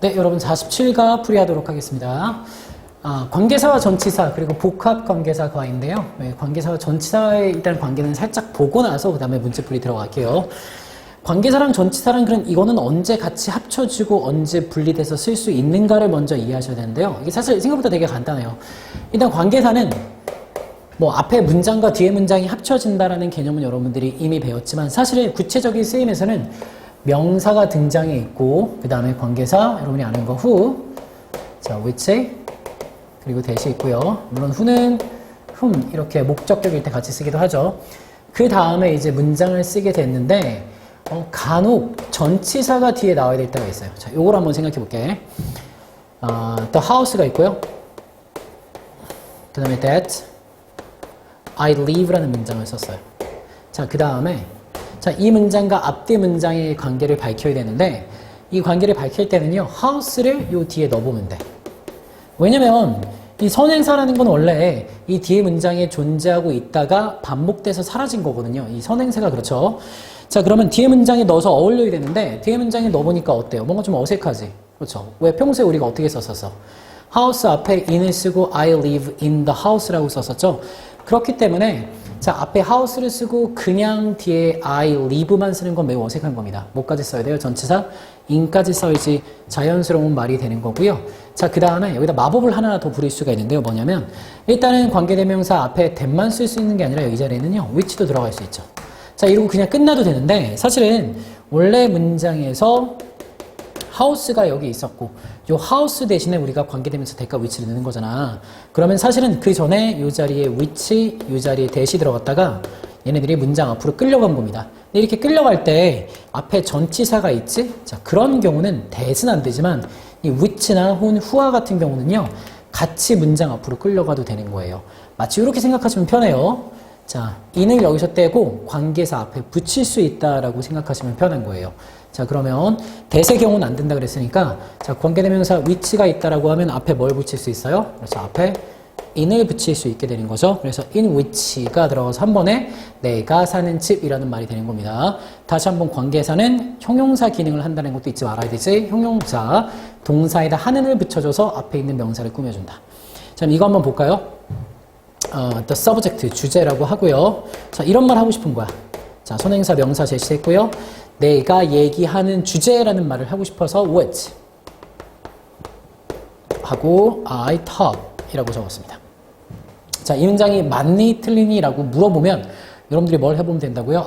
네, 여러분 47가 풀이하도록 하겠습니다. 관계사와 전치사 그리고 복합 관계사 과인데요. 네, 관계사와 전치사의 일단 관계는 살짝 보고 나서 그 다음에 문제풀이 들어갈게요. 관계사랑 전치사랑 그런 이거는 언제 같이 합쳐지고 언제 분리돼서 쓸 수 있는가를 먼저 이해하셔야 되는데요. 이게 사실 생각보다 되게 간단해요. 일단 관계사는 뭐 앞에 문장과 뒤에 문장이 합쳐진다라는 개념은 여러분들이 이미 배웠지만 사실은 구체적인 쓰임에서는 명사가 등장해 있고 그 다음에 관계사 여러분이 아는 거 who 자 which 그리고 대시 있고요. 물론 who는 whom 이렇게 목적격일 때 같이 쓰기도 하죠. 그 다음에 이제 문장을 쓰게 됐는데 간혹 전치사가 뒤에 나와야 될 때가 있어요. 자, 요걸 한번 생각해 볼게. the house가 있고요. 그 다음에 that I live라는 문장을 썼어요. 자, 그 다음에 자, 이 문장과 앞뒤 문장의 관계를 밝혀야 되는데 이 관계를 밝힐 때는요. house를 요 뒤에 넣어보면 돼. 왜냐면 이 선행사라는 건 원래 이 뒤에 문장에 존재하고 있다가 반복돼서 사라진 거거든요. 이 선행사가 그렇죠. 자, 그러면 뒤에 문장에 넣어서 어울려야 되는데 뒤에 문장에 넣어보니까 어때요? 뭔가 좀 어색하지? 그렇죠. 왜 평소에 우리가 어떻게 썼었어? house 앞에 in을 쓰고 I live in the house라고 썼었죠. 그렇기 때문에 자, 앞에 house를 쓰고 그냥 뒤에 I live만 쓰는 건 매우 어색한 겁니다. 뭐까지 써야 돼요? 전치사 in까지 써야지 자연스러운 말이 되는 거고요. 자, 그 다음에 여기다 마법을 하나 더 부릴 수가 있는데요. 뭐냐면 일단은 관계대명사 앞에 that만 쓸 수 있는 게 아니라 이 자리에는요. which도 들어갈 수 있죠. 자, 이러고 그냥 끝나도 되는데 사실은 원래 문장에서 house가 여기 있었고 요 house 대신에 우리가 관계대명사 대가 which를 넣는 거잖아. 그러면 사실은 그 전에 요 자리에 which, 요 자리에 that이 들어갔다가 얘네들이 문장 앞으로 끌려간 겁니다. 근데 이렇게 끌려갈 때 앞에 전치사가 있지? 자, 그런 경우는 that은 안 되지만 이 which나 혹은 who와 같은 경우는요. 같이 문장 앞으로 끌려가도 되는 거예요. 마치 이렇게 생각하시면 편해요. 자, in을 여기서 떼고 관계사 앞에 붙일 수 있다라고 생각하시면 편한 거예요. 자, 그러면 that의 경우는 안 된다 그랬으니까 자, 관계대명사 which가 있다라고 하면 앞에 뭘 붙일 수 있어요? 그래서 앞에 in을 붙일 수 있게 되는 거죠. 그래서 in which가 들어가서 한 번에 내가 사는 집이라는 말이 되는 겁니다. 다시 한번 관계사는 형용사 기능을 한다는 것도 잊지 말아야 되지. 형용사 동사에다 하는을 붙여줘서 앞에 있는 명사를 꾸며준다. 자, 이거 한번 볼까요? the subject 주제라고 하고요. 자, 이런 말 하고 싶은 거야. 자, 선행사 명사 제시했고요. 내가 얘기하는 주제라는 말을 하고 싶어서 what 하고 I talk 이라고 적었습니다. 자, 이 문장이 맞니 틀리니 라고 물어보면 여러분들이 뭘 해보면 된다고요?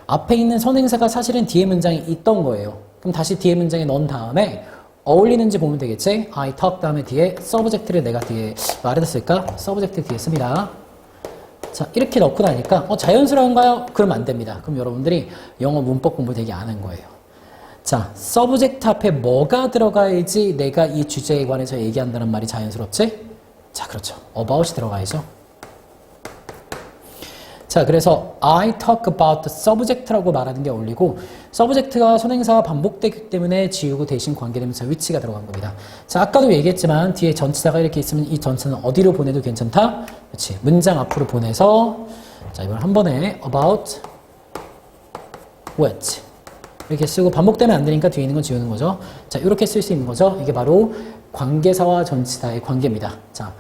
앞에 있는 선행사가 사실은 뒤에 문장에 있던 거예요. 그럼 다시 뒤에 문장에 넣은 다음에 어울리는지 보면 되겠지? I talk 다음에 뒤에 subject를 내가 뒤에 말에다 쓸까? subject 뒤에 씁니다. 자, 이렇게 넣고 나니까 자연스러운가요? 그러면 안 됩니다. 그럼 여러분들이 영어 문법 공부 되게 안 한 거예요. 자, subject 앞에 뭐가 들어가야지 내가 이 주제에 관해서 얘기한다는 말이 자연스럽지? 자, 그렇죠. about이 들어가야죠. 자, 그래서 I talk about the subject라고 말하는 게 어울리고 subject가 선행사와 반복되기 때문에 지우고 대신 관계대명사 which가 들어간 겁니다. 자, 아까도 얘기했지만 뒤에 전치사가 이렇게 있으면 이 전치사는 어디로 보내도 괜찮다? 그렇지. 문장 앞으로 보내서 자, 이번 한 번에 about which 이렇게 쓰고 반복되면 안 되니까 뒤에 있는 건 지우는 거죠. 자, 이렇게 쓸 수 있는 거죠. 이게 바로 관계사와 전치사의 관계입니다. 자,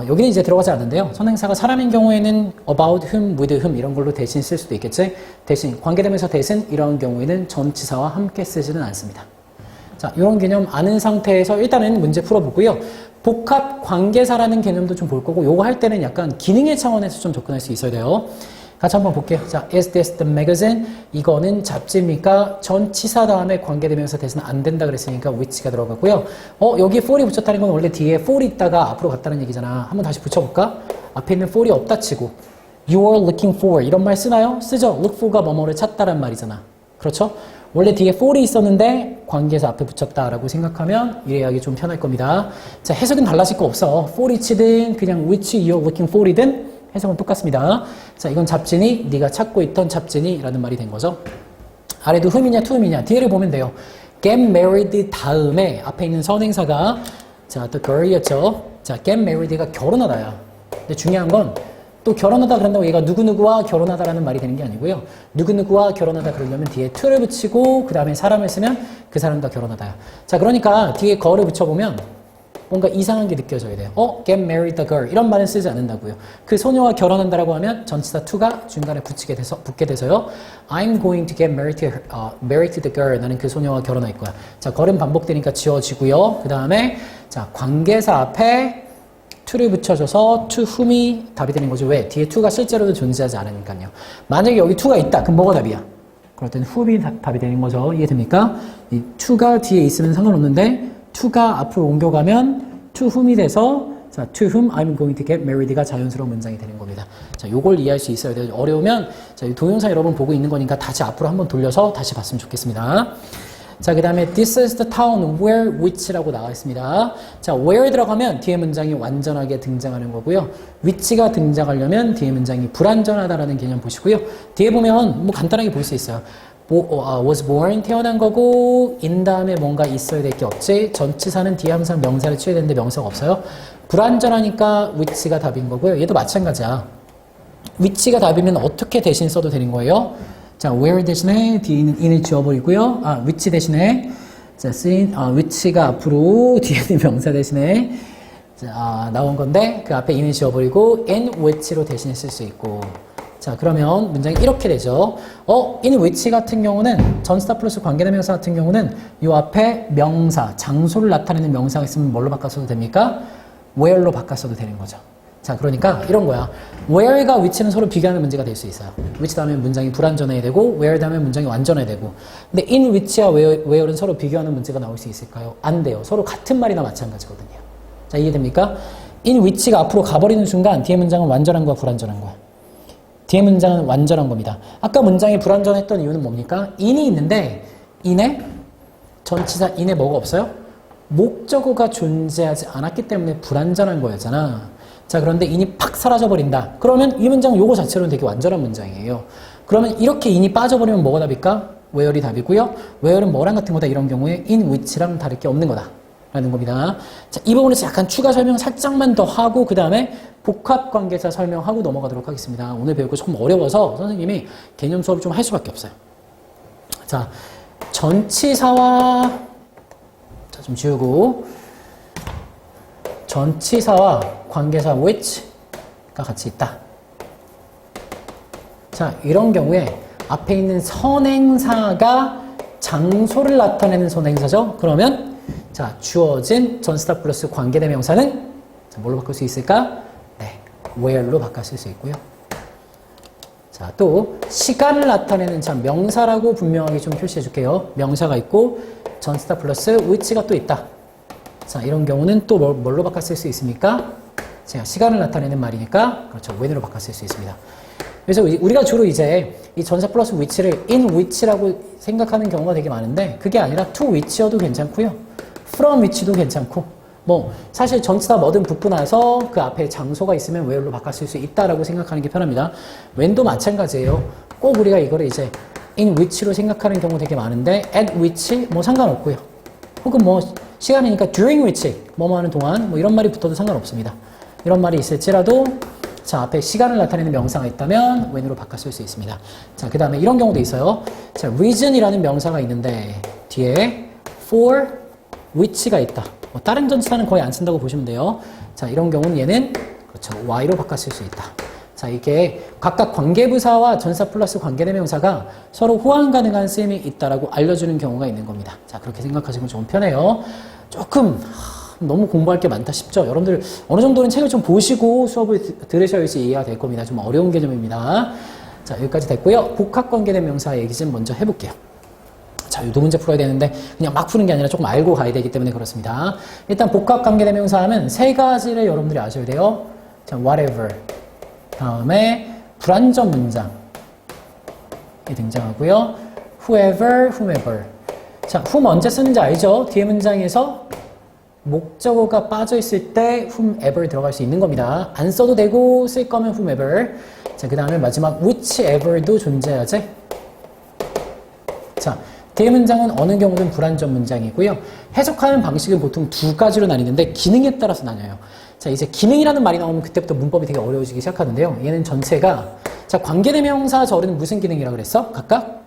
여기는 이제 들어가지 않는데요. 선행사가 사람인 경우에는 about whom, with whom 이런 걸로 대신 쓸 수도 있겠지. 대신 관계대명사 대신 이런 경우에는 전치사와 함께 쓰지는 않습니다. 자, 이런 개념 아는 상태에서 일단은 문제 풀어보고요. 복합 관계사라는 개념도 좀 볼 거고 요거 할 때는 약간 기능의 차원에서 좀 접근할 수 있어야 돼요. 같이 한번 볼게요. 자, is this the magazine? 이거는 잡지입니까? 전치사 다음에 관계대명사 대신 안 된다 그랬으니까 which가 들어가고요. 여기 for이 붙였다는 건 원래 뒤에 for 있다가 앞으로 갔다는 얘기잖아. 한번 다시 붙여볼까? 앞에 있는 for이 없다 치고 you are looking for 이런 말 쓰나요? 쓰죠. look for가 뭐뭐를 찾다란 말이잖아. 그렇죠? 원래 뒤에 for이 있었는데 관계사 앞에 붙였다라고 생각하면 이해하기 좀 편할 겁니다. 자, 해석은 달라질 거 없어. for이 치든 그냥 which you are looking for이든 해석은 똑같습니다. 자, 이건 잡지니? 네가 찾고 있던 잡지니? 라는 말이 된 거죠. 아래도 whom이냐 to음이냐 뒤를 보면 돼요. get married 다음에 앞에 있는 선행사가 자, the girl이었죠. 자, get married가 결혼하다야. 근데 중요한 건 또 결혼하다 그런다고 얘가 누구누구와 결혼하다라는 말이 되는 게 아니고요. 누구누구와 결혼하다 그러려면 뒤에 to를 붙이고 그 다음에 사람을 쓰면 그 사람과 결혼하다요. 자, 그러니까 뒤에 거를 붙여보면 뭔가 이상한 게 느껴져야 돼요. get married the girl 이런 말은 쓰지 않는다고요. 그 소녀와 결혼한다라고 하면 전치사 to가 중간에 붙게 돼서요. I'm going to get married to the girl. 나는 그 소녀와 결혼할 거야. 자, 걸은 반복되니까 지워지고요. 그 다음에 자, 관계사 앞에 to를 붙여줘서 to whom이 답이 되는 거죠. 왜? 뒤에 to가 실제로도 존재하지 않으니까요. 만약에 여기 to가 있다. 그럼 뭐가 답이야? 그럴 때는 whom이 답이 되는 거죠. 이해됩니까? 이 to가 뒤에 있으면 상관없는데 to가 앞으로 옮겨가면 to whom이 돼서 자, to whom I'm going to get married가 자연스러운 문장이 되는 겁니다. 자, 요걸 이해할 수 있어야 돼요. 어려우면 자, 이 동영상 여러분 보고 있는 거니까 다시 앞으로 한번 돌려서 다시 봤으면 좋겠습니다. 자, 그 다음에 this is the town where which라고 나와 있습니다. 자, where 들어가면 뒤에 문장이 완전하게 등장하는 거고요. which가 등장하려면 뒤에 문장이 불완전하다라는 개념 보시고요. 뒤에 보면 뭐 간단하게 볼 수 있어요. was born 태어난 거고 in 다음에 뭔가 있어야 될 게 없지. 전치사는 뒤에 항상 명사를 취해야 되는데 명사가 없어요. 불완전하니까 which가 답인 거고요. 얘도 마찬가지야. which가 답이면 어떻게 대신 써도 되는 거예요. 자, where 대신에 뒤에 있는 in을 지워버리고요. which 대신에 자, which가 앞으로 뒤에 있는 명사 대신에 자, 나온 건데 그 앞에 in을 지워버리고 in which로 대신에 쓸 수 있고. 자, 그러면 문장이 이렇게 되죠. in which 같은 경우는 전치사 플러스 관계대명사 같은 경우는 이 앞에 명사, 장소를 나타내는 명사가 있으면 뭘로 바꿔 써도 됩니까? where로 바꿔 써도 되는 거죠. 자, 그러니까 이런 거야. where가 which는 서로 비교하는 문제가 될 수 있어요. which 다음에 문장이 불완전해야 되고 where 다음에 문장이 완전해야 되고. 근데 in which와 where는 서로 비교하는 문제가 나올 수 있을까요? 안 돼요. 서로 같은 말이나 마찬가지거든요. 자, 이해됩니까? in which가 앞으로 가버리는 순간 뒤에 문장은 완전한 거야, 불완전한 거야? 뒤에 문장은 완전한 겁니다. 아까 문장이 불완전했던 이유는 뭡니까? in이 있는데 in에 전치사 in에 뭐가 없어요? 목적어가 존재하지 않았기 때문에 불완전한 거였잖아. 자, 그런데 in이 팍 사라져버린다. 그러면 이 문장은 요거 자체로는 되게 완전한 문장이에요. 그러면 이렇게 in이 빠져버리면 뭐가 답일까? where이 답이고요. where는 뭐랑 같은 거다. 이런 경우에 in which랑 다를 게 없는 거다. 라는 겁니다. 자, 이 부분에서 약간 추가 설명 살짝만 더 하고 그 다음에 복합관계사 설명하고 넘어가도록 하겠습니다. 오늘 배우고 조금 어려워서 선생님이 개념 수업을 좀 할 수밖에 없어요. 자, 전치사와 자, 좀 지우고 전치사와 관계사 which가 같이 있다. 자, 이런 경우에 앞에 있는 선행사가 장소를 나타내는 선행사죠. 그러면 자, 주어진 전치사 플러스 관계대명사는 자, 뭘로 바꿀 수 있을까? 네, where로 바꿔 쓸 수 있고요. 자, 또 시간을 나타내는 자, 명사라고 분명하게 좀 표시해 줄게요. 명사가 있고 전치사 플러스 which가 또 있다. 자, 이런 경우는 또 뭘로 바꿔 쓸 수 있습니까? 자, 시간을 나타내는 말이니까 그렇죠, when으로 바꿔 쓸 수 있습니다. 그래서 우리가 주로 이제 이 전사 플러스 which를 in which라고 생각하는 경우가 되게 많은데 그게 아니라 to which여도 괜찮고요. from which도 괜찮고 뭐 사실 전치사 뭐든 붙고 나서 그 앞에 장소가 있으면 where로 바꿔 쓸 수 있다라고 생각하는 게 편합니다. when도 마찬가지예요. 꼭 우리가 이거를 이제 in which로 생각하는 경우 되게 많은데 at which 뭐 상관없고요. 혹은 뭐 시간이니까 during which 뭐뭐 하는 동안 뭐 이런 말이 붙어도 상관없습니다. 이런 말이 있을지라도 자, 앞에 시간을 나타내는 명사가 있다면 when으로 바꿔 쓸 수 있습니다. 자, 그 다음에 이런 경우도 있어요. 자, reason이라는 명사가 있는데 뒤에 for which가 있다. 뭐 다른 전치사는 거의 안 쓴다고 보시면 돼요. 자, 이런 경우는 얘는 그렇죠, y로 바꿔 쓸 수 있다. 자, 이게 각각 관계부사와 전사 플러스 관계대명사가 서로 호환 가능한 쓰임이 있다라고 알려주는 경우가 있는 겁니다. 자, 그렇게 생각하시면 좀 편해요. 조금 너무 공부할 게 많다 싶죠? 여러분들 어느 정도는 책을 좀 보시고 수업을 들으셔야지 이해가 될 겁니다. 좀 어려운 개념입니다. 자, 여기까지 됐고요. 복합관계대명사 얘기 좀 먼저 해볼게요. 자, 이 두 문제 풀어야 되는데 그냥 막 푸는 게 아니라 조금 알고 가야 되기 때문에 그렇습니다. 일단 복합관계대명사 하면 세 가지를 여러분들이 아셔야 돼요. 자, whatever 다음에 불완전 문장이 등장하고요. whoever, whomever. 자, whom 언제 쓰는지 알죠? 뒤에 문장에서 목적어가 빠져있을 때 whomever 들어갈 수 있는 겁니다. 안 써도 되고 쓸 거면 whomever. 자, 그 다음에 마지막 whichever도 존재하지. 자, 뒤에 문장은 어느 경우든 불완전 문장이고요. 해석하는 방식은 보통 두 가지로 나뉘는데 기능에 따라서 나뉘어요. 자, 이제 기능이라는 말이 나오면 그때부터 문법이 되게 어려워지기 시작하는데요. 얘는 전체가 자, 관계대명사 절은 무슨 기능이라고 그랬어? 각각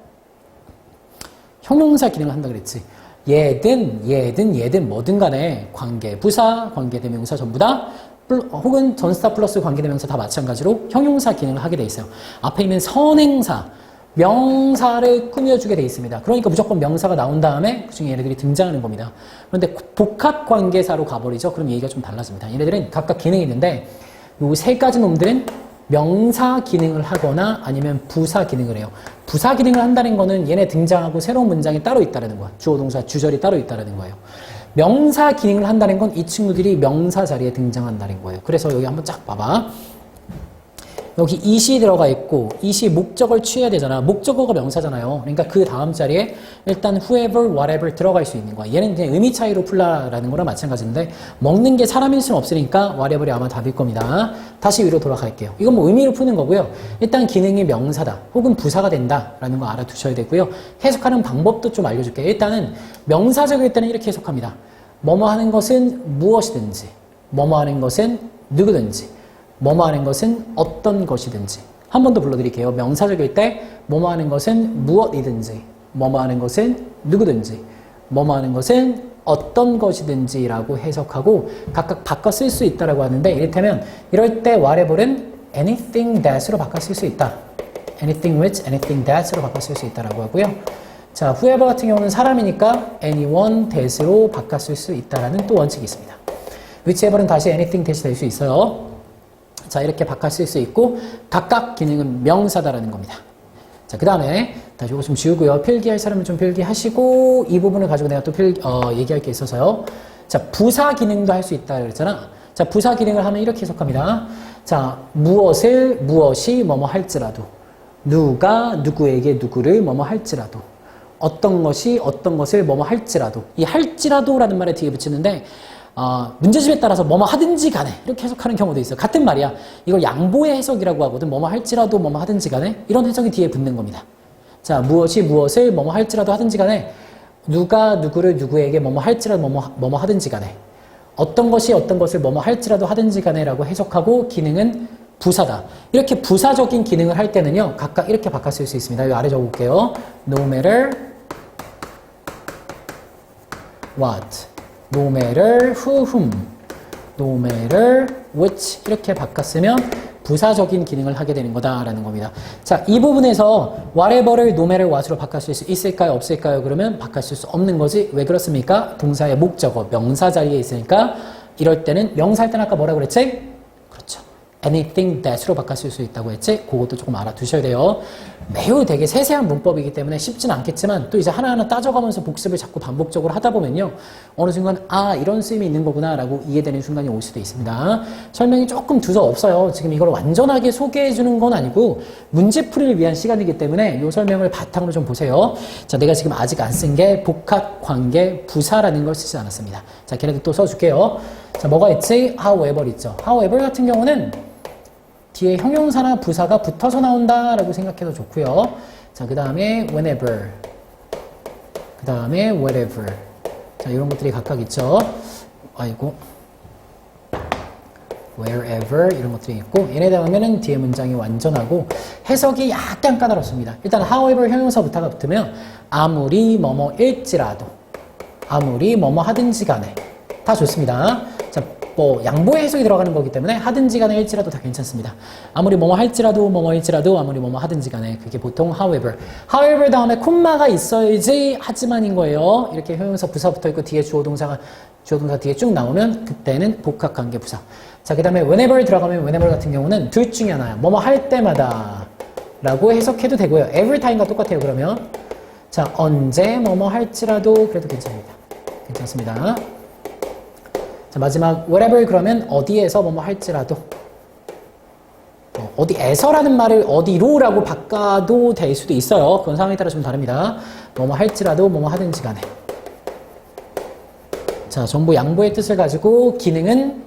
형용사 기능을 한다 그랬지. 얘든 뭐든 간에 관계, 부사, 관계대명사 전부 다 혹은 전치사 플러스 관계대명사 다 마찬가지로 형용사 기능을 하게 돼 있어요. 앞에 있는 선행사, 명사를 꾸며주게 돼 있습니다. 그러니까 무조건 명사가 나온 다음에 그중에 얘네들이 등장하는 겁니다. 그런데 복합관계사로 가버리죠. 그럼 얘기가 좀 달라집니다. 얘네들은 각각 기능이 있는데 이 세 가지 놈들은 명사 기능을 하거나 아니면 부사 기능을 해요. 부사 기능을 한다는 거는 얘네 등장하고 새로운 문장이 따로 있다는 거야. 주어, 동사, 주절이 따로 있다는 거예요. 명사 기능을 한다는 건 이 친구들이 명사 자리에 등장한다는 거예요. 그래서 여기 한번 쫙 봐봐. 여기 이시 들어가 있고 이시 목적을 취해야 되잖아. 목적어가 명사잖아요. 그러니까 그 다음 자리에 일단 whoever, whatever 들어갈 수 있는 거야. 얘는 그냥 의미 차이로 풀라라는 거랑 마찬가지인데 먹는 게 사람일 수는 없으니까 whatever이 아마 답일 겁니다. 다시 위로 돌아갈게요. 이건 뭐 의미로 푸는 거고요. 일단 기능이 명사다 혹은 부사가 된다라는 거 알아두셔야 되고요. 해석하는 방법도 좀 알려줄게요. 일단은 명사적일 때는 이렇게 해석합니다. 뭐뭐 하는 것은 무엇이든지 뭐뭐 하는 것은 누구든지 뭐뭐 하는 것은 어떤 것이든지. 한 번 더 불러드릴게요. 명사적일 때 뭐뭐 하는 것은 무엇이든지 뭐뭐 하는 것은 누구든지 뭐뭐 하는 것은 어떤 것이든지 라고 해석하고 각각 바꿔 쓸 수 있다라고 하는데 이를테면 이럴 때 whatever는 anything that으로 바꿔 쓸 수 있다. anything which, anything that으로 바꿔 쓸 수 있다라고 하고요. 자, whoever 같은 경우는 사람이니까 anyone that으로 바꿔 쓸 수 있다라는 또 원칙이 있습니다. whichever는 다시 anything that이 될 수 있어요. 자, 이렇게 바꿔 쓸 수 있고 각각 기능은 명사다라는 겁니다. 자, 그 다음에 다시 이거 좀 지우고요. 필기할 사람은 좀 필기하시고 이 부분을 가지고 내가 또 얘기할 게 있어서요. 자, 부사 기능도 할 수 있다 그랬잖아. 자, 부사 기능을 하면 이렇게 해석합니다. 자, 무엇이 뭐뭐 할지라도 누가 누구에게 누구를 뭐뭐 할지라도 어떤 것이 어떤 것을 뭐뭐 할지라도 이 할지라도라는 말에 뒤에 붙이는데 문제집에 따라서 뭐뭐 하든지 간에 이렇게 해석하는 경우도 있어요. 같은 말이야. 이걸 양보의 해석이라고 하거든. 뭐뭐 할지라도 뭐뭐 하든지 간에 이런 해석이 뒤에 붙는 겁니다. 자, 무엇이 무엇을 뭐뭐 할지라도 하든지 간에 누가 누구를 누구에게 뭐뭐 할지라도 뭐뭐 하든지 간에 어떤 것이 어떤 것을 뭐뭐 할지라도 하든지 간에 라고 해석하고 기능은 부사다. 이렇게 부사적인 기능을 할 때는요. 각각 이렇게 바꿔 쓸 수 있습니다. 여기 아래 적어볼게요. No matter what no matter who, whom, no matter which 이렇게 바꿨으면 부사적인 기능을 하게 되는 거다라는 겁니다. 자, 이 부분에서 whatever를 no matter what으로 바꿔쓸 수 있을까요? 없을까요? 그러면 바꿔쓸 수 없는 거지. 왜 그렇습니까? 동사의 목적어, 명사 자리에 있으니까 이럴 때는 명사할 때는 아까 뭐라고 그랬지? 그렇죠. anything that으로 바꿔쓸 수 있다고 했지? 그것도 조금 알아두셔야 돼요. 매우 되게 세세한 문법이기 때문에 쉽진 않겠지만 또 이제 하나하나 따져가면서 복습을 자꾸 반복적으로 하다 보면요. 어느 순간 이런 쓰임이 있는 거구나 라고 이해되는 순간이 올 수도 있습니다. 설명이 조금 두서없어요. 지금 이걸 완전하게 소개해 주는 건 아니고 문제풀이를 위한 시간이기 때문에 이 설명을 바탕으로 좀 보세요. 자, 내가 지금 아직 안 쓴 게 복합, 관계, 부사라는 걸 쓰지 않았습니다. 자, 걔네들 또 써줄게요. 자, 뭐가 있지? however 있죠. however 같은 경우는 뒤에 형용사나 부사가 붙어서 나온다라고 생각해도 좋고요. 자, 그 다음에 whenever, 그 다음에 wherever. 자, 이런 것들이 각각 있죠. 아이고, wherever 이런 것들이 있고 얘네들 하면은 뒤에 문장이 완전하고 해석이 약간 까다롭습니다. 일단 however 형용사부터가 붙으면 아무리 뭐뭐일지라도, 아무리 뭐뭐 하든지 간에 다 좋습니다. 자, 뭐 양보의 해석이 들어가는 거기 때문에 하든지 간에 일지라도 다 괜찮습니다. 아무리 뭐뭐 할지라도 뭐뭐일지라도 아무리 뭐뭐 하든지 간에 그게 보통 however. however 다음에 콤마가 있어야지 하지만인 거예요. 이렇게 형용사 부사 붙어 있고 뒤에 주어 동사 뒤에 쭉 나오면 그때는 복합관계 부사. 자, 그 다음에 whenever 들어가면 whenever 같은 경우는 둘 중에 하나야. 뭐뭐 할 때마다 라고 해석해도 되고요. every time과 똑같아요. 그러면 자, 언제 뭐뭐 할지라도 그래도 괜찮습니다. 괜찮습니다. 자, 마지막 whatever 그러면 어디에서 뭐뭐 할지라도 어디에서라는 말을 어디로라고 바꿔도 될 수도 있어요. 그건 상황에 따라 좀 다릅니다. 뭐뭐 할지라도 뭐뭐 하든지 간에. 자, 정보 양보의 뜻을 가지고 기능은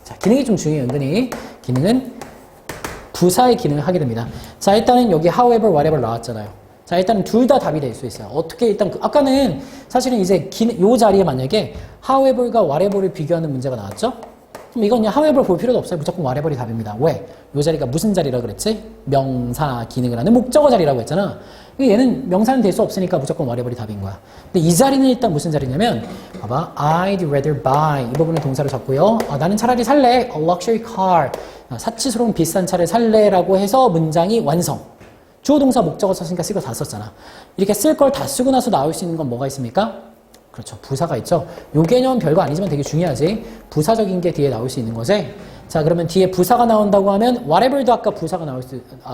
자, 기능이 좀 중요해요. 은근히 기능은 부사의 기능을 하게 됩니다. 자, 일단은 여기 however, whatever 나왔잖아요. 자, 일단 둘 다 답이 될 수 있어요. 어떻게 일단 아까는 사실은 이제 요 자리에 만약에 however과 whatever를 비교하는 문제가 나왔죠? 그럼 이건 그냥 however 볼 필요도 없어요. 무조건 whatever이 답입니다. 왜? 요 자리가 무슨 자리라 그랬지? 명사 기능을 하는 목적어 자리라고 했잖아. 얘는 명사는 될 수 없으니까 무조건 whatever이 답인 거야. 근데 이 자리는 일단 무슨 자리냐면 봐봐. I'd rather buy 이 부분은 동사로 잡고요. 나는 차라리 살래. A luxury car. 사치스러운 비싼 차를 살래라고 해서 문장이 완성. 주어 동사 목적어 썼으니까 쓰고 다 썼잖아. 이렇게 쓸 걸 다 쓰고 나서 나올 수 있는 건 뭐가 있습니까? 그렇죠. 부사가 있죠. 요 개념 별거 아니지만 되게 중요하지. 부사적인 게 뒤에 나올 수 있는 거지. 자, 그러면 뒤에 부사가 나온다고 하면 whatever도 아까 부사가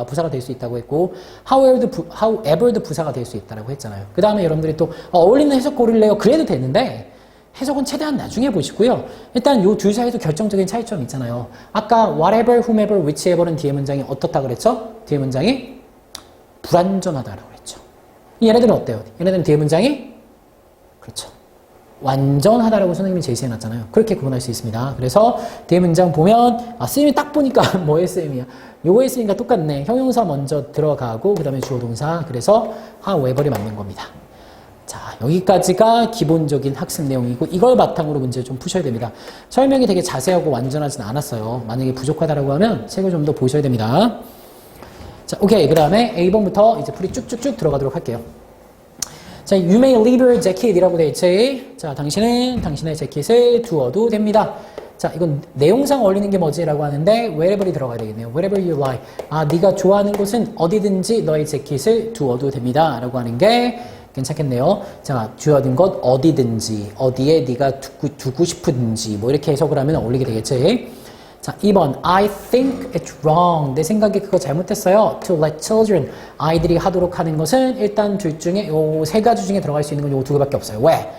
부사가 될 수 있다고 했고 however도 부사가 될 수 있다고 했잖아요. 그 다음에 여러분들이 또 어울리는 해석 고를래요? 그래도 되는데 해석은 최대한 나중에 보시고요. 일단 요 둘 사이에도 결정적인 차이점이 있잖아요. 아까 whatever, whomever, whichever는 뒤에 문장이 어떻다 그랬죠? 뒤에 문장이 불완전하다라고 그랬죠. 얘네들은 어때요? 얘네들은 뒤에 문장이 그렇죠. 완전하다라고 선생님이 제시해놨잖아요. 그렇게 구분할 수 있습니다. 그래서 뒤에 문장 보면 쌤이 딱 보니까 뭐의 쌤이야? 요거의 쌤이니까 똑같네. 형용사 먼저 들어가고 그 다음에 주어 동사. 그래서 however이 맞는 겁니다. 자, 여기까지가 기본적인 학습 내용이고 이걸 바탕으로 문제를 좀 푸셔야 됩니다. 설명이 되게 자세하고 완전하진 않았어요. 만약에 부족하다라고 하면 책을 좀 더 보셔야 됩니다. 자, 오케이. 그 다음에 A번부터 이제 풀이 쭉쭉쭉 들어가도록 할게요. 자, you may leave your jacket 이라고 돼 있지. 자, 당신은 당신의 재킷을 두어도 됩니다. 자, 이건 내용상 어울리는 게 뭐지? 라고 하는데 wherever이 들어가야 되겠네요. wherever you like. 네가 좋아하는 곳은 어디든지 너의 재킷을 두어도 됩니다. 라고 하는 게 괜찮겠네요. 자, 주어진 것 어디든지, 어디에 네가 두고 싶은지 뭐 이렇게 해석을 하면 어울리게 되겠지. 자, 2번 I think it's wrong. 내 생각에 그거 잘못했어요. To let children. 아이들이 하도록 하는 것은 일단 둘 중에 요 세 가지 중에 들어갈 수 있는 건 요 두 개밖에 없어요. 왜?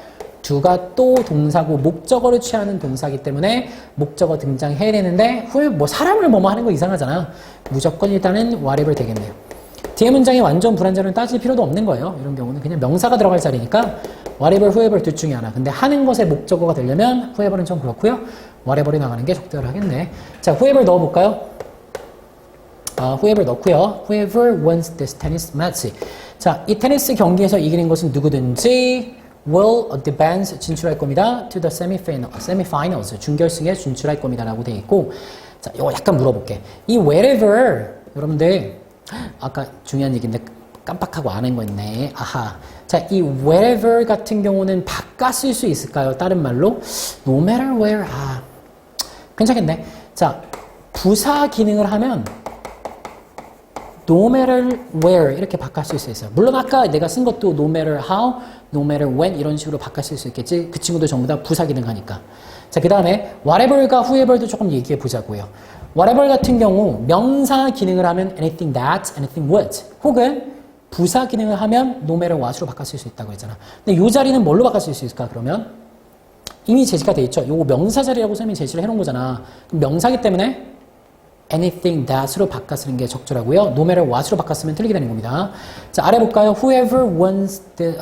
두가 또 동사고 목적어를 취하는 동사이기 때문에 목적어 등장해야 되는데 후에 뭐 사람을 뭐뭐 하는 거 이상하잖아. 무조건 일단은 whatever 되겠네요. 뒤에 문장이 완전 불완전을 따질 필요도 없는 거예요. 이런 경우는 그냥 명사가 들어갈 자리니까 whatever, whoever 둘 중에 하나. 근데 하는 것의 목적어가 되려면 whoever는 좀 그렇고요. whatever이 나가는 게 적절하겠네. 자, whoever 넣어볼까요? whoever 넣고요. Whoever wins this tennis match. 자, 이 테니스 경기에서 이기는 것은 누구든지 will advance 진출할 겁니다. To the semifinals 준결승에 진출할 겁니다. 라고 되어 있고 자, 이거 약간 물어볼게. 이 wherever 여러분들 아까 중요한 얘기인데 깜빡하고 안 한 거 있네. 아하. 자, 이 wherever 같은 경우는 바꿔 쓸 수 있을까요? 다른 말로 no matter where. 괜찮겠네. 자, 부사 기능을 하면 no matter where 이렇게 바꿔 쓸 수 있어요. 물론 아까 내가 쓴 것도 no matter how, no matter when 이런 식으로 바꿔 쓸 수 있겠지. 그 친구들 전부 다 부사 기능 하니까. 자, 그 다음에 whatever과 whoever도 조금 얘기해 보자고요. whatever 같은 경우 명사 기능을 하면 anything that, anything which 혹은 부사 기능을 하면 no matter what으로 바꿔 쓸 수 있다고 했잖아. 근데 이 자리는 뭘로 바꿔 쓸 수 있을까? 그러면 이미 제시가 돼 있죠. 요거 명사 자리라고 선생님이 제시를 해놓은 거잖아. 그럼 명사기 때문에 anything that으로 바꿔 쓰는 게 적절하고요. no matter what으로 바꿔 쓰면 틀리게 되는 겁니다. 자, 아래 볼까요? Whoever wins the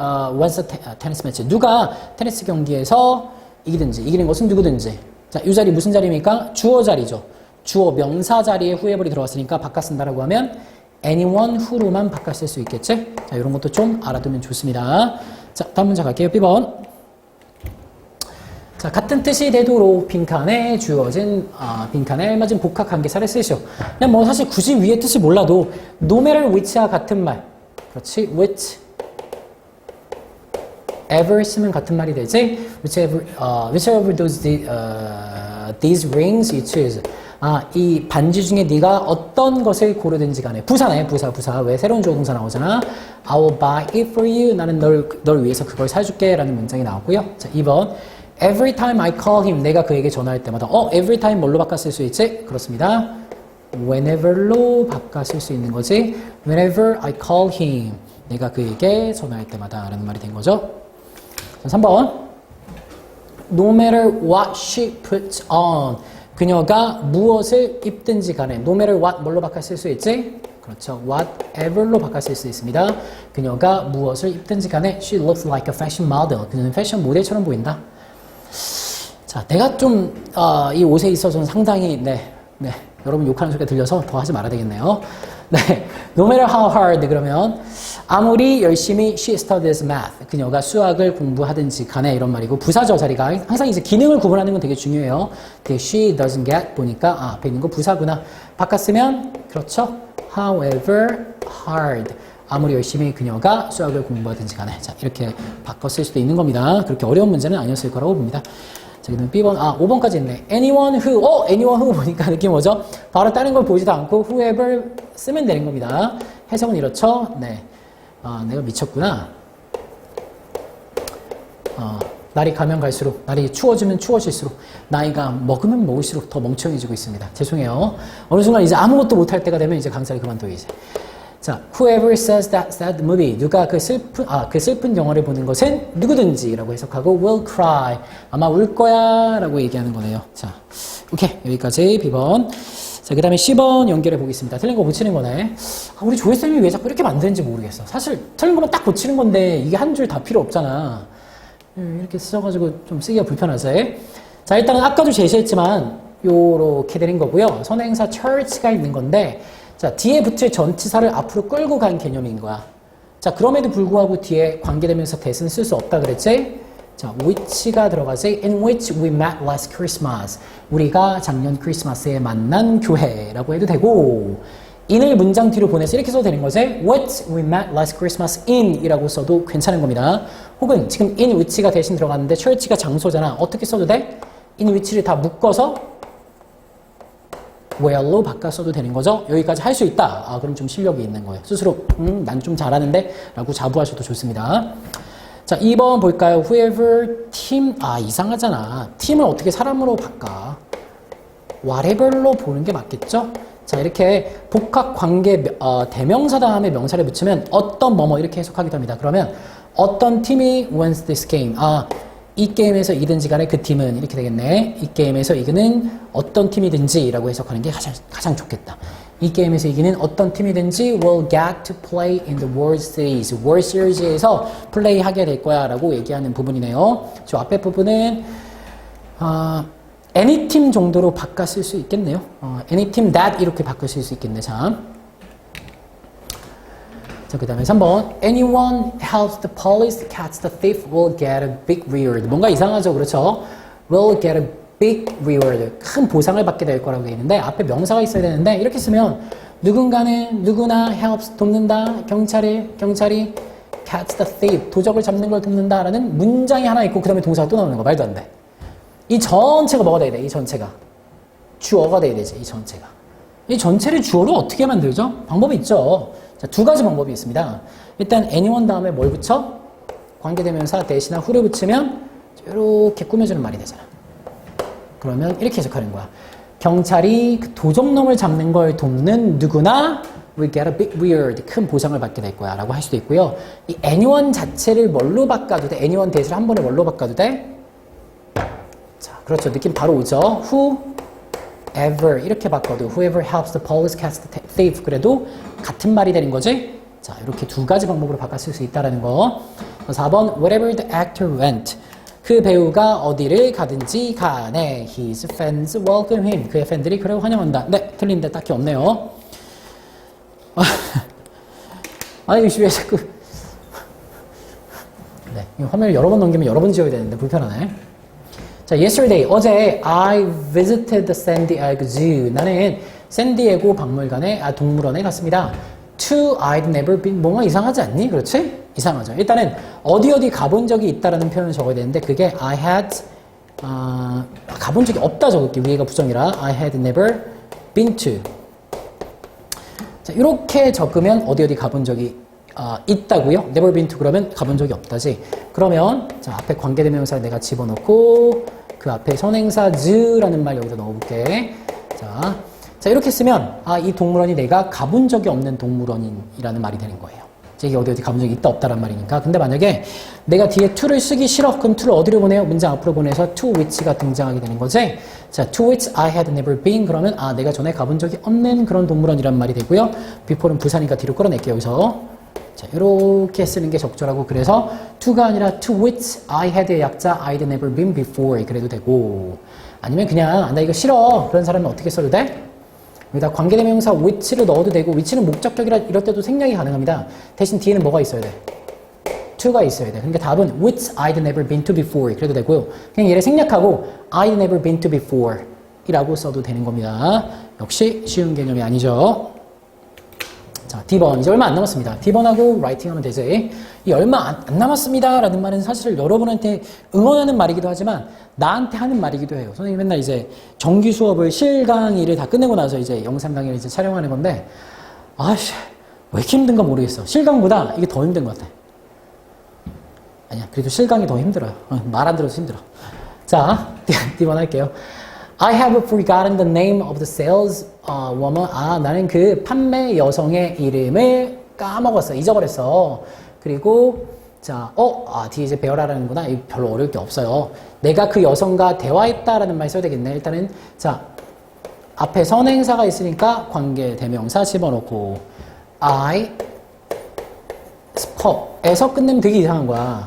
tennis match. 누가 테니스 경기에서 이기는 것은 누구든지. 자, 이 자리 무슨 자리입니까? 주어 자리죠. 주어 명사 자리에 whoever이 들어갔으니까 바꿔 쓴다라고 하면 anyone who로만 바꿔 쓸 수 있겠지? 자, 이런 것도 좀 알아두면 좋습니다. 자, 다음 문제 갈게요. B번. 자, 같은 뜻이 되도록 빈칸에 주어진 빈칸에 알맞은 복합 관계사를 쓰시오. 그냥 뭐 사실 굳이 위의 뜻이 몰라도 no matter which와 같은 말. 그렇지? which ever 쓰면 같은 말이 되지. whichever these rings you choose. 이 반지 중에 네가 어떤 것을 고르든지 간에 부사네. 부사. 왜 새로운 주어 동사 나오잖아. I will buy it for you. 나는 널 위해서 그걸 사줄게 라는 문장이 나왔고요. 자, 2번. Every time I call him. 내가 그에게 전화할 때마다 every time 뭘로 바꿔 쓸 수 있지? 그렇습니다. whenever로 바꿔 쓸 수 있는 거지. Whenever I call him. 내가 그에게 전화할 때마다 라는 말이 된 거죠. 자, 3번. No matter what she puts on. 그녀가 무엇을 입든지 간에 no matter what 뭘로 바꿔 쓸 수 있지? 그렇죠. whatever로 바꿔 쓸 수 있습니다. 그녀가 무엇을 입든지 간에 she looks like a fashion model. 그녀는 패션 모델처럼 보인다. 자, 내가 좀 이 옷에 있어서는 상당히 여러분 욕하는 소리가 들려서 더 하지 말아야 되겠네요. 네, no matter how hard 그러면 아무리 열심히 she studies math. 그녀가 수학을 공부하든지 간에 이런 말이고 부사죠 자리가. 항상 이제 기능을 구분하는 건 되게 중요해요. she doesn't get 보니까 앞에 있는 거 부사구나. 바꿨으면 그렇죠. however hard. 아무리 열심히 그녀가 수학을 공부하든지 간에. 자, 이렇게 바꿨을 수도 있는 겁니다. 그렇게 어려운 문제는 아니었을 거라고 봅니다. 자, 그다음 B번, 5번까지 있네. anyone who 보니까 느낌 뭐죠? 바로 다른 걸 보지도 않고 whoever 쓰면 되는 겁니다. 해석은 이렇죠? 네. 내가 미쳤구나. 날이 가면 갈수록, 날이 추워지면 추워질수록, 나이가 먹으면 먹을수록 더 멍청해지고 있습니다. 죄송해요. 어느 순간 이제 아무것도 못할 때가 되면 이제 강사를 그만둬요, 이제. 자, whoever says that sad movie. 누가 그 슬픈 영화를 보는 것은 누구든지라고 해석하고 will cry. 아마 울 거야 라고 얘기하는 거네요. 자, 오케이. 여기까지 B번. 자, 그 다음에 C번 연결해 보겠습니다. 틀린 거 고치는 거네. 우리 조회쌤이 왜 자꾸 이렇게 만드는지 모르겠어. 사실 틀린 거만 딱 고치는 건데 이게 한 줄 다 필요 없잖아. 이렇게 써가지고 좀 쓰기가 불편하지. 자, 일단은 아까도 제시했지만 요렇게 되는 거고요. 선행사 church가 있는 건데 자, 뒤에 붙일 전치사를 앞으로 끌고 간 개념인 거야. 자, 그럼에도 불구하고 뒤에 관계대명사 that은 쓸 수 없다 그랬지? 자, which가 들어가지. In which we met last Christmas. 우리가 작년 크리스마스에 만난 교회라고 해도 되고 in을 문장 뒤로 보내서 이렇게 써도 되는 거지. What we met last Christmas in 이라고 써도 괜찮은 겁니다. 혹은 지금 in which가 대신 들어갔는데 church가 장소잖아. 어떻게 써도 돼? in which를 다 묶어서 where로 바꿔 써도 되는 거죠. 여기까지 할 수 있다. 그럼 좀 실력이 있는 거예요. 스스로 난 좀 잘하는데 라고 자부하셔도 좋습니다. 자, 2번 볼까요? whoever team 이상하잖아. 팀을 어떻게 사람으로 바꿔? whatever로 보는 게 맞겠죠? 자, 이렇게 복합 관계 대명사 다음에 명사를 붙이면 어떤 뭐뭐 이렇게 해석하기도 합니다. 그러면 어떤 팀이 wins this game? 이 게임에서 이든지 간에 그 팀은 이렇게 되겠네. 이 게임에서 이기는 어떤 팀이든지 라고 해석하는 게 가장 좋겠다. 이 게임에서 이기는 어떤 팀이든지 will get to play in the World Series. World Series에서 플레이하게 될 거야 라고 얘기하는 부분이네요. 저 앞에 부분은 any team 정도로 바꿔 쓸 수 있겠네요. any team that 이렇게 바꿔 쓸 수 있겠네. 자, 그 다음에 3번. Anyone helps the police catch the thief will get a big reward. 뭔가 이상하죠? 그렇죠? will get a big reward. 큰 보상을 받게 될 거라고 되어 있는데 앞에 명사가 있어야 되는데 이렇게 쓰면 누군가는 누구나 helps 돕는다. 경찰이 catch the thief. 도적을 잡는 걸 돕는다. 라는 문장이 하나 있고 그 다음에 동사가 또 나오는 거. 말도 안 돼. 이 전체가 뭐가 돼야 돼? 이 전체가. 주어가 돼야 되지. 이 전체가. 이 전체를 주어로 어떻게 만들죠? 방법이 있죠. 자, 두 가지 방법이 있습니다. 일단 anyone 다음에 뭘 붙여? 관계대명사 대신나 who를 붙이면 이렇게 꾸며주는 말이 되잖아. 그러면 이렇게 해석하는 거야. 경찰이 그 도적놈을 잡는 걸 돕는 누구나 will get a big reward. 큰 보상을 받게 될 거야 라고 할 수도 있고요. 이 anyone 자체를 뭘로 바꿔도 돼? anyone 대신을 한 번에 뭘로 바꿔도 돼? 자, 그렇죠. 느낌 바로 오죠. whoever 이렇게 바꿔도 whoever helps the police catch the thief 그래도 같은 말이 되는 거지. 자, 이렇게 두 가지 방법으로 바꿔 쓸 수 있다라는 거. 4번 wherever the actor went 그 배우가 어디를 가든지 간에 his fans welcome him 그의 팬들이 그를 환영한다. 네, 틀린데 딱히 없네요. 아니 왜 자꾸 네, 이 화면을 여러 번 넘기면 여러 번 지워야 되는데 불편하네. 자, yesterday, 어제 I visited the San Diego Zoo. 나는 샌디에고 박물관에, 동물원에 갔습니다. To I'd never been. 뭔가 이상하지 않니? 그렇지? 이상하죠. 일단은 어디 가본 적이 있다라는 표현을 적어야 되는데 그게 I had, 가본 적이 없다 적을게. 위에가 부정이라 I had never been to. 자, 이렇게 적으면 어디 가본 적이 있다고요? never been to 그러면 가본 적이 없다지. 그러면 자, 앞에 관계대명사 내가 집어넣고 그 앞에 선행사 z라는 말 여기다 넣어볼게. 자, 이렇게 쓰면 이 동물원이 내가 가본 적이 없는 동물원이라는 말이 되는 거예요. 이게 어디 가본 적이 있다 없다란 말이니까. 근데 만약에 내가 뒤에 to를 쓰기 싫어 그럼 to를 어디로 보내요? 문장 앞으로 보내서 to which가 등장하게 되는 거지. 자, to which I had never been 그러면 내가 전에 가본 적이 없는 그런 동물원이란 말이 되고요. before는 부사니까 뒤로 끌어낼게요. 여기서 자, 이렇게 쓰는 게 적절하고 그래서 to가 아니라 to which I had의 약자 I'd never been before 그래도 되고 아니면 그냥 나 이거 싫어 그런 사람은 어떻게 써도 돼? 여기다 관계대명사 which를 넣어도 되고 which는 목적격이라 이럴 때도 생략이 가능합니다. 대신 뒤에는 뭐가 있어야 돼? to가 있어야 돼. 그러니까 답은 which I'd never been to before 그래도 되고요. 그냥 얘를 생략하고 I'd never been to before 이라고 써도 되는 겁니다. 역시 쉬운 개념이 아니죠. 자, D번 이제 얼마 안 남았습니다. D번하고 writing 하면 되지. 이 얼마 안 남았습니다 라는 말은 사실 여러분한테 응원하는 말이기도 하지만 나한테 하는 말이기도 해요. 선생님 맨날 이제 정규 수업을 실강의를 다 끝내고 나서 이제 영상 강의를 이제 촬영하는 건데 아씨 왜 이렇게 힘든가 모르겠어. 실강보다 이게 더 힘든 것 같아. 아니야 그래도 실강이 더 힘들어요. 말 안 들어도 힘들어. 자 D번 할게요. I have forgotten the name of the sales woman. 나는 그 판매 여성의 이름을 까먹었어. 잊어버렸어. 그리고 자, 뒤에 이제 배워라라는구나. 이거 별로 어려울 게 없어요. 내가 그 여성과 대화했다라는 말 써야 되겠네. 일단은 자, 앞에 선행사가 있으니까 관계 대명사 집어넣고 I spoke에서 끝내면 되게 이상한 거야.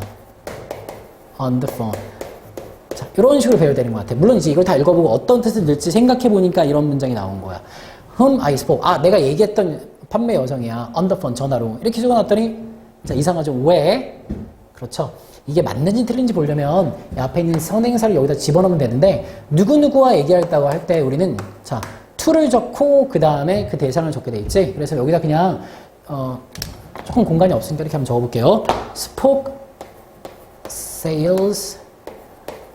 On the phone. 자, 이런 식으로 배워야 되는 것 같아. 물론 이제 이걸 다 읽어보고 어떤 뜻을 넣을지 생각해보니까 이런 문장이 나온 거야. Whom I spoke. 내가 얘기했던 판매 여성이야. On the phone, 전화로. 이렇게 적어놨더니, 자, 이상하죠? 왜? 그렇죠. 이게 맞는지 틀린지 보려면 앞에 있는 선행사를 여기다 집어넣으면 되는데, 누구누구와 얘기했다고 할 때 우리는, 자, to를 적고, 그 다음에 그 대상을 적게 돼 있지? 그래서 여기다 그냥, 조금 공간이 없으니까 이렇게 한번 적어볼게요. spoke, sales,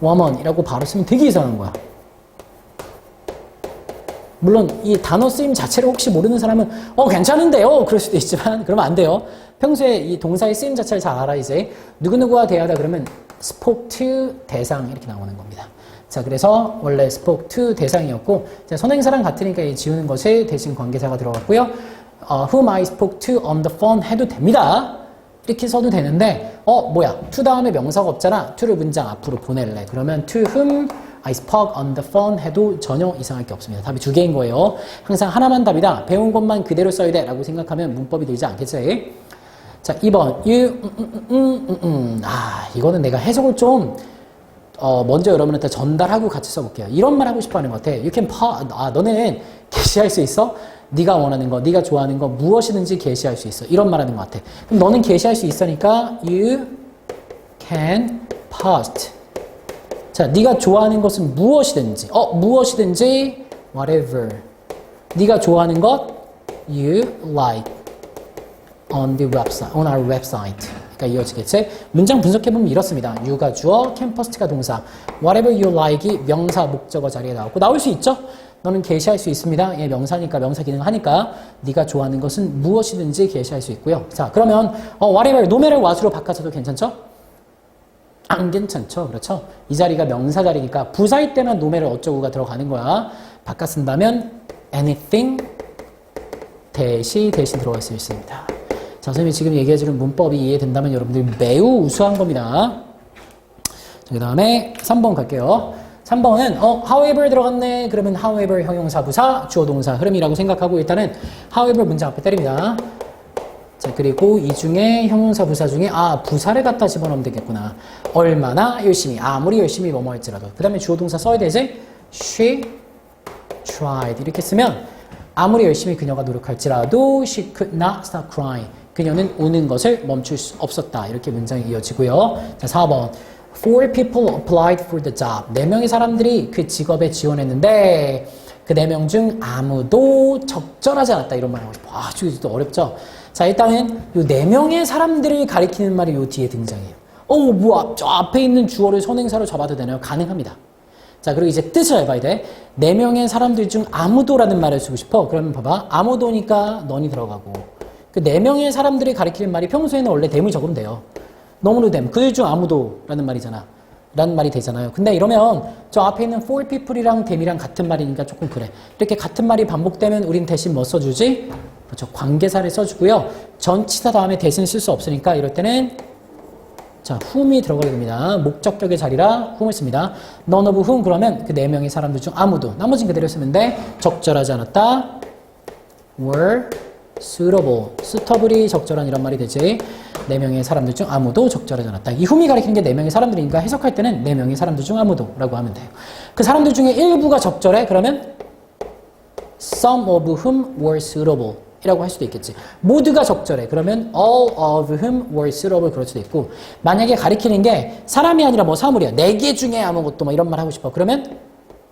woman이라고 바로 쓰면 되게 이상한 거야. 물론 이 단어 쓰임 자체를 혹시 모르는 사람은 괜찮은데요 그럴 수도 있지만 그러면 안 돼요. 평소에 이 동사의 쓰임 자체를 잘 알아야지. 누구누구와 대하다 그러면 spoke to 대상 이렇게 나오는 겁니다. 자 그래서 원래 spoke to 대상이었고 선행사랑 같으니까 이 지우는 것에 대신 관계사가 들어갔고요. whom I spoke to on the phone 해도 됩니다. 이렇게 써도 되는데 뭐야 to 다음에 명사가 없잖아. to를 문장 앞으로 보낼래. 그러면 to whom I spoke on the phone 해도 전혀 이상할 게 없습니다. 답이 두 개인 거예요. 항상 하나만 답이다. 배운 것만 그대로 써야 돼 라고 생각하면 문법이 되지 않겠지. 자 2번 이거는 내가 해석을 좀 먼저 여러분한테 전달하고 같이 써볼게요. 이런 말 하고 싶어 하는 것 같아. You can 너는 게시할 수 있어? 네가 원하는 거, 네가 좋아하는 거 무엇이든지 게시할 수 있어. 이런 말 하는 것 같아. 그럼 너는 게시할 수 있으니까 you can post. 자, 네가 좋아하는 것은 무엇이든지. 무엇이든지 whatever. 네가 좋아하는 것 you like on our website. 그러니까 이어지겠지? 문장 분석해보면 이렇습니다. you가 주어, can post가 동사. whatever you like이 명사, 목적어 자리에 나오고 나올 수 있죠? 너는 게시할 수 있습니다. 얘 명사니까 명사 기능 하니까 네가 좋아하는 것은 무엇이든지 게시할 수 있고요. 자 그러면 whatever, no matter what으로 바꿔서도 괜찮죠? 안 괜찮죠? 그렇죠? 이 자리가 명사 자리니까 부사일 때만 no matter 어쩌고가 들어가는 거야. 바꿔 쓴다면 anything 대신 들어갈 수 있습니다. 자 선생님이 지금 얘기해주는 문법이 이해된다면 여러분들이 매우 우수한 겁니다. 그 다음에 3번 갈게요. 3번은 however 들어갔네. 그러면 however 형용사 부사 주어 동사 흐름이라고 생각하고 일단은 however 문장 앞에 때립니다. 자 그리고 이 중에 형용사 부사 중에 부사를 갖다 집어넣으면 되겠구나. 얼마나 열심히 아무리 열심히 뭐뭐 할지라도 그 다음에 주어 동사 써야 되지. She tried 이렇게 쓰면 아무리 열심히 그녀가 노력할지라도 she could not stop crying. 그녀는 우는 것을 멈출 수 없었다. 이렇게 문장이 이어지고요. 자 4번 Four people applied for the job. 4명의 사람들이 그 직업에 지원했는데 그 4명 중 아무도 적절하지 않았다. 이런 말 하고 싶어. 좀 어렵죠? 자, 일단은 이 4명의 사람들을 가리키는 말이 요 뒤에 등장해요. 저 앞에 있는 주어를 선행사로 잡아도 되나요? 가능합니다. 자, 그리고 이제 뜻을 알아봐야 돼. 4명의 사람들 중 아무도라는 말을 쓰고 싶어. 그러면 봐봐. 아무도니까 넌이 들어가고. 그 4명의 사람들을 가리키는 말이 평소에는 원래 댐을 적으면 돼요. 너무도 댐. 그들 중 아무도라는 말이잖아. 라는 말이 되잖아요. 근데 이러면 저 앞에 있는 for people이랑 댐이랑 같은 말이니까 조금 그래. 이렇게 같은 말이 반복되면 우린 대신 뭐 써주지? 그렇죠. 관계사를 써주고요. 전치사 다음에 대신 쓸 수 없으니까 이럴 때는 자, whom이 들어가게 됩니다. 목적격의 자리라 whom을 씁니다. none of whom 그러면 그 4명의 사람들 중 아무도. 나머지는 그대로 쓰면 돼. 적절하지 않았다. were suitable. suitable이 적절한 이란 말이 되지. 4명의 사람들 중 아무도 적절하지 않았다. 이 whom이 가리키는 게 4명의 사람들이니까 해석할 때는 4명의 사람들 중 아무도 라고 하면 돼요. 그 사람들 중에 일부가 적절해? 그러면 some of whom were suitable 이라고 할 수도 있겠지. 모두가 적절해. 그러면 all of whom were suitable 그럴 수도 있고, 만약에 가리키는 게 사람이 아니라 뭐 사물이야. 4개 중에 아무것도 뭐 이런 말 하고 싶어. 그러면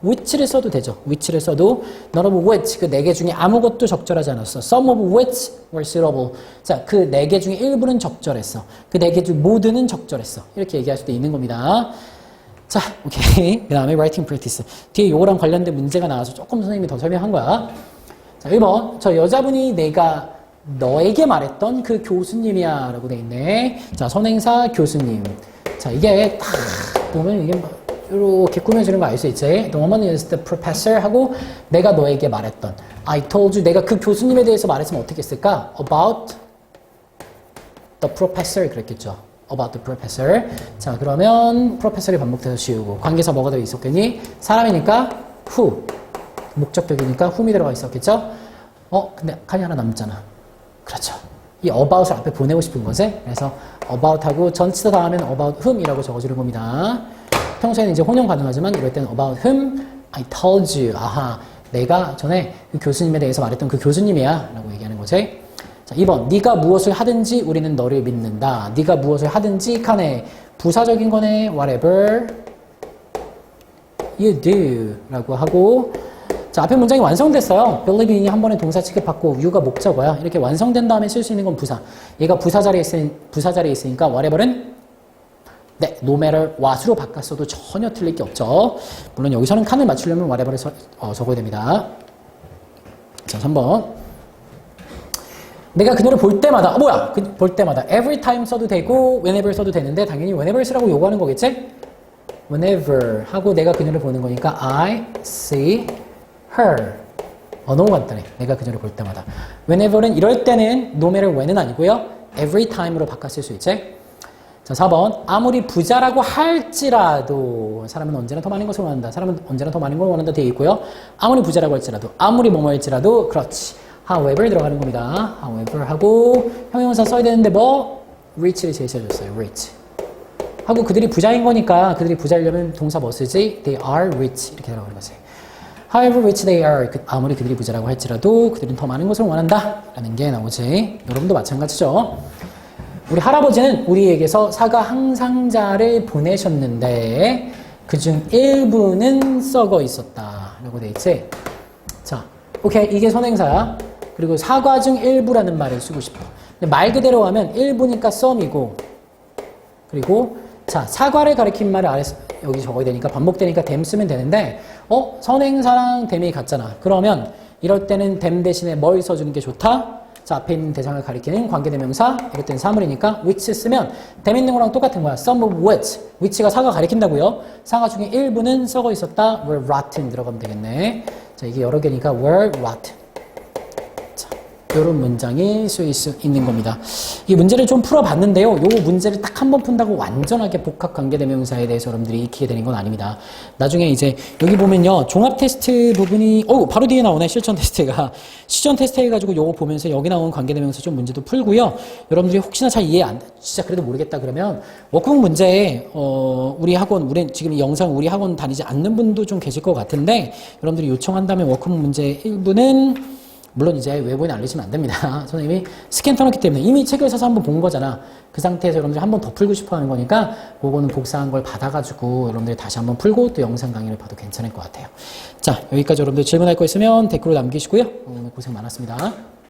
which를 써도 되죠. which를 써도 none of which 그 4개 중에 아무것도 적절하지 않았어. some of which were suitable. 자, 그 4개 중에 일부는 적절했어. 그 4개 중 모두는 적절했어. 이렇게 얘기할 수도 있는 겁니다. 자, 오케이. 그 다음에 writing practice. 뒤에 요거랑 관련된 문제가 나와서 조금 선생님이 더 설명한 거야. 자, 1번. 저 여자분이 내가 너에게 말했던 그 교수님이야 라고 돼 있네. 자, 선행사 교수님. 자, 이게 딱 보면 이게 이렇게 꾸며지는 거 알 수 있지. The woman is the professor 하고 내가 너에게 말했던 I told you. 내가 그 교수님에 대해서 말했으면 어떻게 했을까? About the professor 그랬겠죠. About the professor. 자, 그러면 professor이 반복돼서 지우고 관계사 뭐가 되어 있었겠니? 사람이니까 who. 목적격이니까 whom이 들어가 있었겠죠? 근데 칸이 하나 남잖아. 그렇죠. 이 about을 앞에 보내고 싶은 거지. 그래서 about하고 전치사 다음에는 about whom이라고 적어주는 겁니다. 평소에는 이제 혼용 가능하지만 이럴 때는 about whom I told you. 아하, 내가 전에 그 교수님에 대해서 말했던 그 교수님이야 라고 얘기하는 거지. 자, 2번. 네가 무엇을 하든지 우리는 너를 믿는다. 네가 무엇을 하든지 칸에 부사적인 거네. whatever you do 라고 하고, 자, 앞에 문장이 완성됐어요. believe in이 한 번에 동사 취급받고 you가 목적어야. 이렇게 완성된 다음에 쓸 수 있는 건 부사. 얘가 부사 자리에 있으니까 whatever는 네, no matter what으로 바꿨어도 전혀 틀릴 게 없죠. 물론 여기서는 칸을 맞추려면 whatever를 적어야 됩니다. 자, 3번. 내가 그녀를 볼 때마다, 볼 때마다 every time 써도 되고 whenever 써도 되는데 당연히 whenever 쓰라고 요구하는 거겠지? whenever 하고 내가 그녀를 보는 거니까 I see her. 너무 간단해. 내가 그녀를 볼 때마다. whenever는 이럴 때는 no matter when은 아니고요. every time으로 바꿨을 수 있지? 자, 4번. 아무리 부자라고 할지라도 사람은 언제나 더 많은 것을 원한다. 사람은 언제나 더 많은 걸 원한다 되어 있고요. 아무리 부자라고 할지라도, 아무리 뭐뭐 할지라도, 그렇지. however 들어가는 겁니다. however 하고 형용사 써야 되는데 reach를 제시해줬어요. reach. 하고 그들이 부자인 거니까 그들이 부자이려면 동사 뭐 쓰지? They are rich 이렇게 들어가는 거지. However rich they are. 아무리 그들이 부자라고 할지라도 그들은 더 많은 것을 원한다 라는 게 나오지. 여러분도 마찬가지죠. 우리 할아버지는 우리에게서 사과 항상자를 보내셨는데 그중 일부는 썩어 있었다 라고 돼 있지. 자, 오케이. 이게 선행사야. 그리고 사과 중 일부라는 말을 쓰고 싶어. 근데 말 그대로 하면 일부니까 some이고, 그리고 자, 사과를 가리킨 말을 여기 적어야 되니까 반복되니까 them 쓰면 되는데 선행사랑 them이 같잖아. 그러면 이럴 때는 them 대신에 뭘 써주는 게 좋다? 자, 앞에 있는 대상을 가리키는 관계대명사, 이럴 때는 사물이니까 which 쓰면 them 있는 거랑 똑같은 거야. some of which. which가 사과 가리킨다고요. 사과 중에 일부는 썩어 있었다. were rotten 들어가면 되겠네. 자, 이게 여러 개니까 were rotten. 이런 문장이 쓰일 수 있는 겁니다. 이 문제를 좀 풀어봤는데요. 이 문제를 딱 한 번 푼다고 완전하게 복합 관계대명사에 대해서 여러분들이 익히게 되는 건 아닙니다. 나중에 이제 여기 보면요. 종합 테스트 부분이 바로 뒤에 나오네. 실전 테스트가. 실전 테스트 해가지고 요거 보면서 여기 나온 관계대명사 좀 문제도 풀고요. 여러분들이 혹시나 잘 이해 진짜 그래도 모르겠다 그러면 워크북 문제에 우리 지금 이 영상 우리 학원 다니지 않는 분도 좀 계실 것 같은데 여러분들이 요청한다면 워크북 문제 일부는 물론 이제 외부인 알리시면 안 됩니다. 선생님이 스캔 터놓기 때문에 이미 책을 사서 한번 본 거잖아. 그 상태에서 여러분들이 한번 더 풀고 싶어 하는 거니까 그거는 복사한 걸 받아가지고 여러분들이 다시 한번 풀고 또 영상 강의를 봐도 괜찮을 것 같아요. 자, 여기까지 여러분들 질문할 거 있으면 댓글로 남기시고요. 오늘 고생 많았습니다.